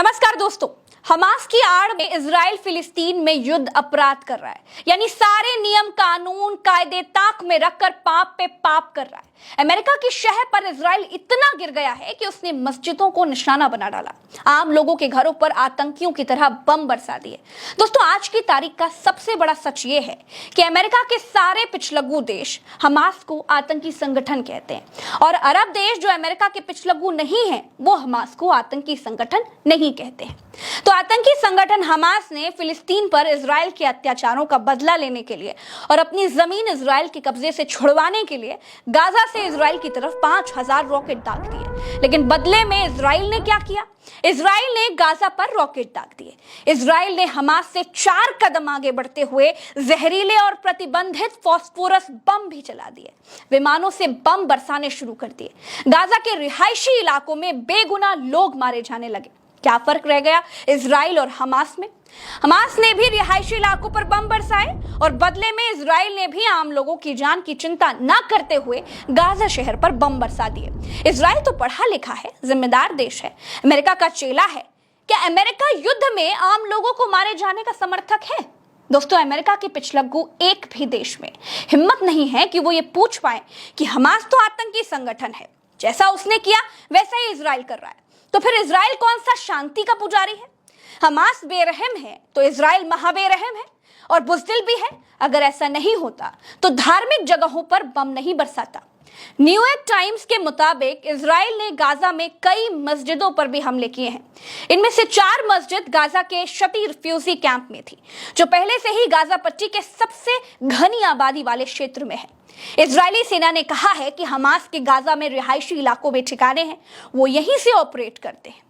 नमस्कार दोस्तों। हमास की आड़ में इजराइल फिलिस्तीन में युद्ध अपराध कर रहा है, यानी सारे नियम कानून कायदे ताक में रखकर पाप पे पाप कर रहा है। अमेरिका की शह पर इजराइल इतना गिर गया है कि उसने मस्जिदों को निशाना बना डाला, आम लोगों के घरों पर आतंकियों की तरह बम बरसा दिए। दोस्तों, आज की तारीख का सबसे बड़ा सच ये है कि अमेरिका के सारे पिछलग्गू देश हमास को आतंकी संगठन कहते हैं और अरब देश जो अमेरिका के पिछलग्गू नहीं है वो हमास को आतंकी संगठन नहीं कहते हैं। तो आतंकी संगठन हमास ने फिलिस्तीन पर इजराइल के अत्याचारों का बदला लेने के लिए और अपनी जमीन इजराइल के कब्जे से छुड़वाने के लिए गाजा से इजराइल की तरफ 5000 रॉकेट दाग दिए। लेकिन बदले में इजराइल ने क्या किया? इजराइल ने गाजा पर रॉकेट दाग दिए। इजराइल ने हमास से 4 कदम आगे बढ़ते हुए जहरीले और प्रतिबंधित फास्फोरस बम भी चला दिए। विमानों से बम बरसाने शुरू कर दिए। गाजा के रिहायशी इलाकों में बेगुनाह लोग मारे जाने लगे। क्या फर्क रह गया इजराइल और हमास में? हमास ने भी रिहायशी इलाकों पर बम बरसाए और बदले में इजराइल ने भी आम लोगों की जान की चिंता न करते हुए गाजा शहर पर बम बरसा दिए। इजराइल तो पढ़ा लिखा है, जिम्मेदार देश है, अमेरिका का चेला है। क्या अमेरिका युद्ध में आम लोगों को मारे जाने का समर्थक है? दोस्तों, अमेरिका के पिछलग्गू एक भी देश में हिम्मत नहीं है कि वो ये पूछ पाए कि हमास तो आतंकी संगठन है, जैसा उसने किया वैसा ही इजराइल कर रहा है। तो फिर इजराइल कौन सा शांति का पुजारी है? हमास बेरहम है तो इजराइल महाबेरहम है और बुज़दिल भी है। अगर ऐसा नहीं होता तो धार्मिक जगहों पर बम नहीं बरसाता। न्यूयॉर्क टाइम्स के मुताबिक इजराइल ने गाजा में कई मस्जिदों पर भी हमले किए हैं। इनमें से 4 मस्जिद गाजा के शती रिफ्यूजी कैंप में थी, जो पहले से ही गाजा पट्टी के सबसे घनी आबादी वाले क्षेत्र में है। इजरायली सेना ने कहा है कि हमास के गाजा में रिहायशी इलाकों में ठिकाने हैं, वो यहीं से ऑपरेट करते हैं।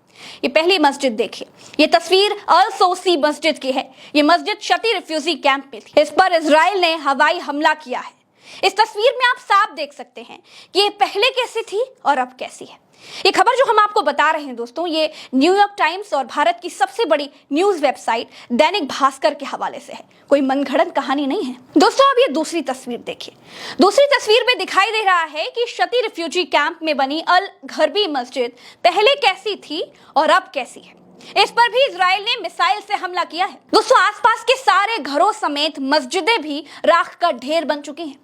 ये पहली मस्जिद देखिए, ये तस्वीर अल सोसी मस्जिद की है। ये मस्जिद शती रिफ्यूजी कैंप में थी। इस पर इजराइल ने हवाई हमला किया है। इस तस्वीर में आप साफ देख सकते हैं कि ये पहले कैसी थी और अब कैसी है। ये खबर जो हम आपको बता रहे हैं दोस्तों, ये न्यूयॉर्क टाइम्स और भारत की सबसे बड़ी न्यूज वेबसाइट दैनिक भास्कर के हवाले से है, कोई मनगढ़ंत कहानी नहीं है। दोस्तों, अब ये दूसरी तस्वीर देखिए। दूसरी तस्वीर में दिखाई दे रहा है कि शती रिफ्यूजी कैंप में बनी अल घरबी मस्जिद पहले कैसी थी और अब कैसी है। इस पर भी इजराइल ने मिसाइल से हमला किया है। दोस्तों, आसपास के सारे घरों समेत मस्जिदें भी राख का ढेर बन चुकी हैं।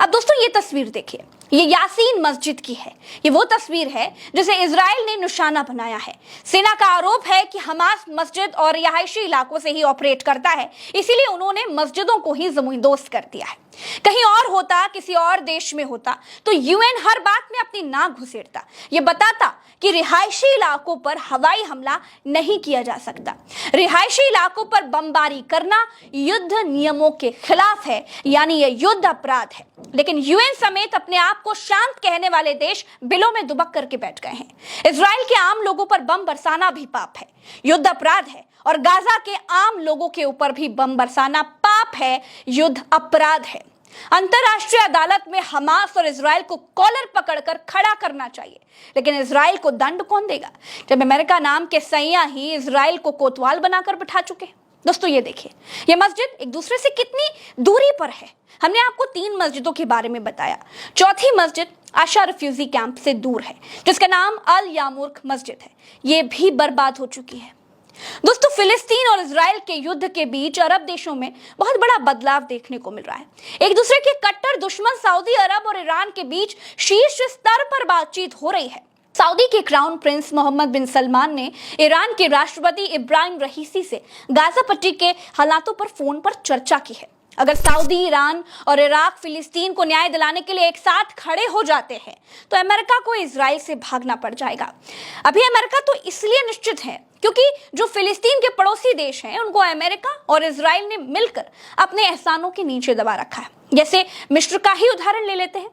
अब दोस्तों, ये तस्वीर देखिए, ये यासीन मस्जिद की है। ये वो तस्वीर है जिसे इजराइल ने निशाना बनाया है। सेना का आरोप है कि हमास मस्जिद और रिहायशी इलाकों से ही ऑपरेट करता है, इसीलिए उन्होंने मस्जिदों को ही ज़मींदोज़ कर दिया है। कहीं और होता, किसी और देश में होता तो यूएन हर बात में अपनी नाक घुसेड़ता, ये बताता कि रिहायशी इलाकों पर हवाई हमला नहीं किया जा सकता। रिहायशी इलाकों पर बमबारी करना युद्ध नियमों के खिलाफ है, यानी यह युद्ध अपराध है। लेकिन यूएन समेत अपने आप को शांत कहने वाले देश बिलों में दुबक करके बैठ गए हैं। इजराइल के आम लोगों पर बम बरसाना भी पाप है, युद्ध अपराध है, और गाजा के आम लोगों के ऊपर भी बम बरसाना पाप है, युद्ध अपराध है। अंतरराष्ट्रीय अदालत में हमास और इजराइल को कॉलर पकड़कर खड़ा करना चाहिए, लेकिन इजराइल को दंड कौन देगा जब अमेरिका नाम के सैया ही इजराइल को कोतवाल बनाकर बिठा चुके हैं। दोस्तों, ये देखिए, ये मस्जिद एक दूसरे से कितनी दूरी पर है। हमने आपको 3 मस्जिदों के बारे में बताया। चौथी मस्जिद आशा रिफ्यूजी कैंप से दूर है, जिसका नाम अल यामुर्क मस्जिद है। ये भी बर्बाद हो चुकी है। दोस्तों, फिलिस्तीन और इजराइल के युद्ध के बीच अरब देशों में बहुत बड़ा बदलाव देखने को मिल रहा है। एक दूसरे के कट्टर दुश्मन सऊदी अरब और ईरान के बीच शीर्ष स्तर पर बातचीत हो रही है। सऊदी के क्राउन प्रिंस मोहम्मद बिन सलमान ने ईरान के राष्ट्रपति इब्राहिम रईसी से गाजा पट्टी के हालातों पर फोन पर चर्चा की है। अगर सऊदी, ईरान और इराक फिलिस्तीन को न्याय दिलाने के लिए एक साथ खड़े हो जाते हैं तो अमेरिका को इजराइल से भागना पड़ जाएगा। अभी अमेरिका तो इसलिए निश्चित है क्योंकि जो फिलिस्तीन के पड़ोसी देश हैं उनको अमेरिका और इजराइल ने मिलकर अपने एहसानों के नीचे दबा रखा है। जैसे मिस्र का ही उदाहरण ले लेते हैं।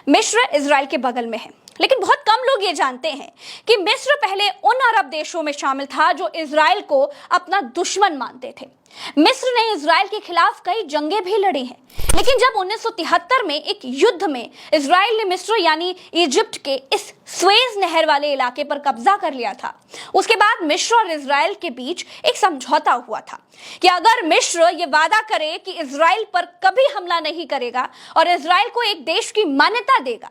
मिस्र इजराइल के बगल में है, लेकिन बहुत कम लोग ये जानते हैं कि मिस्र पहले उन अरब देशों में शामिल था जो इजराइल को अपना दुश्मन मानते थे। मिस्र ने इजराइल के खिलाफ कई जंगें भी लड़ी हैं, लेकिन जब 1973 में एक युद्ध में इजराइल ने मिस्र यानी इजिप्ट के इस स्वेज नहर वाले इलाके पर कब्जा कर लिया था, उसके बाद मिस्र और इजराइल के बीच एक समझौता हुआ था कि अगर मिस्र ये वादा करे कि इजराइल पर कभी हमला नहीं करेगा और इजराइल को एक देश की मान्यता देगा,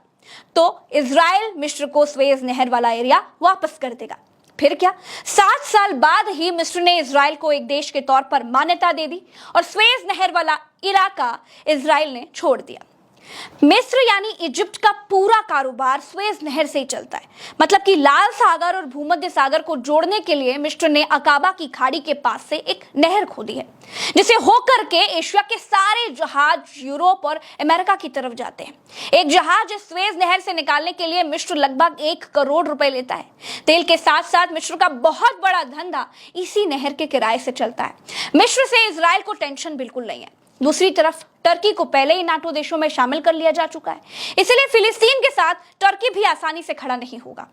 तो इजराइल मिस्र को स्वेज नहर वाला एरिया वापस कर देगा। फिर क्या, 7 साल बाद ही मिस्र ने इजराइल को एक देश के तौर पर मान्यता दे दी और स्वेज नहर वाला इलाका इजराइल ने छोड़ दिया। मिस्र यानी इजिप्ट का पूरा कारोबार स्वेज नहर से ही चलता है। मतलब कि लाल सागर और भूमध्य सागर को जोड़ने के लिए मिस्र ने अकाबा की खाड़ी के पास से एक नहर खोदी है, जिसे होकर के एशिया के सारे जहाज यूरोप और अमेरिका की तरफ जाते हैं। एक जहाज इस स्वेज नहर से निकालने के लिए मिस्र लगभग 1 करोड़ रुपए लेता है। तेल के साथ साथ मिस्र का बहुत बड़ा धंधा इसी नहर के किराए से चलता है। मिस्र से इजराइल को टेंशन बिल्कुल नहीं है। दूसरी तरफ टर्की को पहले ही नाटो देशों में शामिल कर लिया जा चुका है, इसलिए फिलिस्तीन के साथ टर्की भी आसानी से खड़ा नहीं होगा।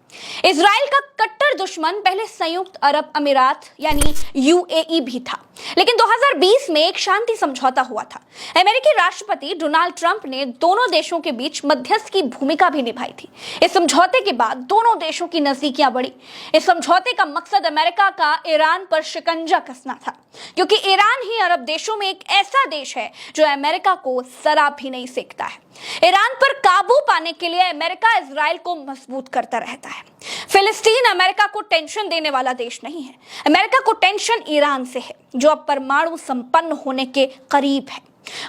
इजराइल का कट्टर दुश्मन पहले संयुक्त अरब अमीरात यानी यूएई भी था, लेकिन 2020 में एक शांति समझौता हुआ था। अमेरिकी राष्ट्रपति डोनाल्ड ट्रंप ने दोनों देशों के बीच मध्यस्थ की भूमिका भी निभाई थी। इस समझौते के बाद दोनों देशों की नजदीकियां बढ़ी। इस समझौते का मकसद अमेरिका का ईरान पर शिकंजा कसना था, क्योंकि ईरान ही अरब देशों में एक ऐसा देश है जो अमेरिका को जरा भी नहीं सेकता है। ईरान पर काबू पाने के लिए अमेरिका इजराइल को मजबूत करता रहता है। फिलिस्तीन अमेरिका को टेंशन देने वाला देश नहीं है। अमेरिका को टेंशन ईरान से है, जो अब परमाणु संपन्न होने के करीब है।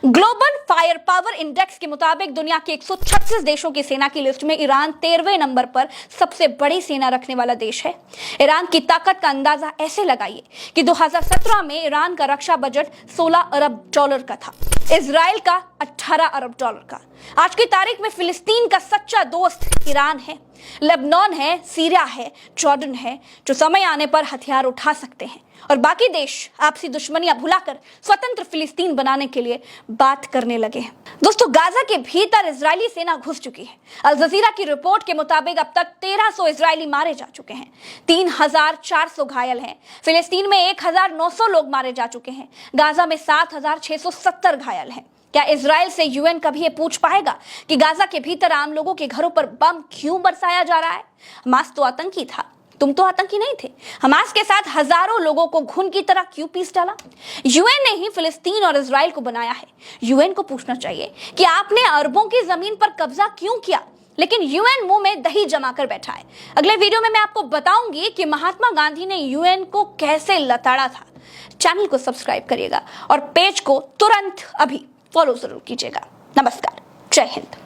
ग्लोबल फायर पावर इंडेक्स के मुताबिक दुनिया के 136 देशों की सेना की लिस्ट में ईरान 13वें नंबर पर सबसे बड़ी सेना रखने वाला देश है। ईरान की ताकत का अंदाजा ऐसे लगाइए कि 2017 में ईरान का रक्षा बजट 16 अरब डॉलर का था, इजराइल का 18 अरब डॉलर का। आज की तारीख में फिलिस्तीन का सच्चा दोस्त ईरान है, लेबनान है, सीरिया है, जॉर्डन है, जो समय आने पर हथियार उठा सकते हैं और बाकी देश आपसी दुश्मनियां भुलाकर स्वतंत्र फिलिस्तीन बनाने के लिए बात करने लगे हैं। दोस्तों, गाजा के भीतर इजरायली सेना घुस चुकी है। अल जजीरा की रिपोर्ट के मुताबिक अब तक 1300 इजरायली मारे जा चुके हैं, 3400 घायल हैं। फिलिस्तीन में 1900 लोग मारे जा चुके हैं। गाजा में 7670 घायल हैं। क्या इजराइल से यूएन कभी ये पूछ पाएगा कि गाजा के भीतर आम लोगों के घरों पर बम क्यों बरसाया जा रहा है? हमास तो आतंकी था, तुम तो आतंकी नहीं थे। हमास के साथ हजारों लोगों को घुन की तरह क्यों पीस डाला? यूएन ने ही फिलिस्तीन और इजराइल को बनाया है। यूएन को पूछना चाहिए कि आपने अरबों की जमीन पर कब्जा क्यों किया, लेकिन यूएन मुंह में दही जमा कर बैठा है। अगले वीडियो में मैं आपको बताऊंगी कि महात्मा गांधी ने यूएन को कैसे लताड़ा था। चैनल को सब्सक्राइब करिएगा और पेज को तुरंत अभी फॉलो जरूर कीजिएगा। नमस्कार, जय हिंद।